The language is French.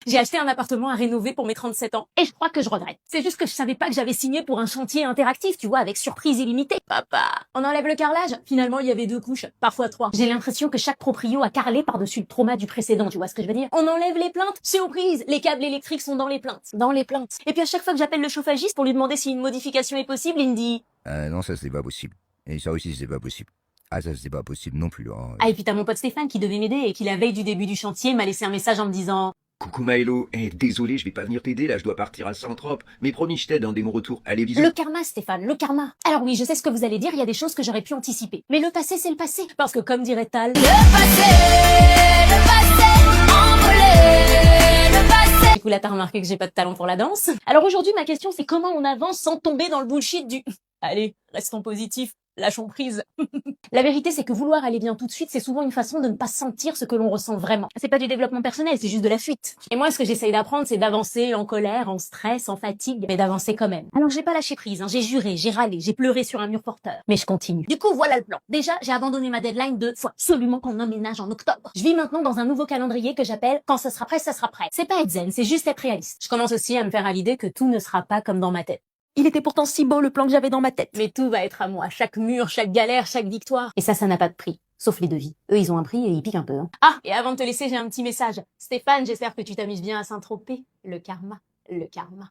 J'ai acheté un appartement à rénover pour mes 37 ans et je crois que je regrette. C'est juste que je savais pas que j'avais signé pour un chantier interactif, tu vois, avec surprise illimitée. Papa, on enlève le carrelage. Finalement, il y avait 2 couches, parfois 3. J'ai l'impression que chaque proprio a carrelé par-dessus le trauma du précédent, tu vois ce que je veux dire? On enlève les plaintes, surprise, les câbles électriques sont dans les plaintes. Dans les plaintes. Et puis à chaque fois que j'appelle le chauffagiste pour lui demander si une modification est possible, il me dit... Non, ça c'est pas possible. Et ça aussi c'est pas possible. Ah, ça c'est pas possible non plus. Hein. Ah, et puis t'as mon pote Stéphane qui devait m'aider et qui la veille du début du chantier m'a laissé un message en me disant... Coucou Maëlo, désolé, je vais pas venir t'aider là, je dois partir à Saint-Trope. Mais promis, je t'aide dès mon retour. Allez, bisous. Le karma, Stéphane, le karma. Alors oui, je sais ce que vous allez dire, il y a des choses que j'aurais pu anticiper. Mais le passé, c'est le passé. Parce que comme dirait Tal... Le passé, du coup, là, t'as remarqué que j'ai pas de talent pour la danse. Alors aujourd'hui, ma question, c'est comment on avance sans tomber dans le bullshit du... Allez, restons positifs, lâchons prise. La vérité, c'est que vouloir aller bien tout de suite, c'est souvent une façon de ne pas sentir ce que l'on ressent vraiment. C'est pas du développement personnel, c'est juste de la fuite. Et moi, ce que j'essaye d'apprendre, c'est d'avancer en colère, en stress, en fatigue, mais d'avancer quand même. Alors j'ai pas lâché prise, hein. J'ai juré, j'ai râlé, j'ai pleuré sur un mur porteur. Mais je continue. Du coup, voilà le plan. Déjà, j'ai abandonné ma deadline de faut absolument qu'on emménage en octobre. Je vis maintenant dans un nouveau calendrier que j'appelle quand ça sera prêt, ça sera prêt. C'est pas être zen, c'est juste être réaliste. Je commence aussi à me faire à l'idée que tout ne sera pas comme dans ma tête. Il était pourtant si beau le plan que j'avais dans ma tête. Mais tout va être à moi, chaque mur, chaque galère, chaque victoire. Et ça n'a pas de prix. Sauf les devis. Eux, ils ont un prix et ils piquent un peu. Hein. Ah, et avant de te laisser, j'ai un petit message. Stéphane, j'espère que tu t'amuses bien à Saint-Tropez. Le karma, le karma.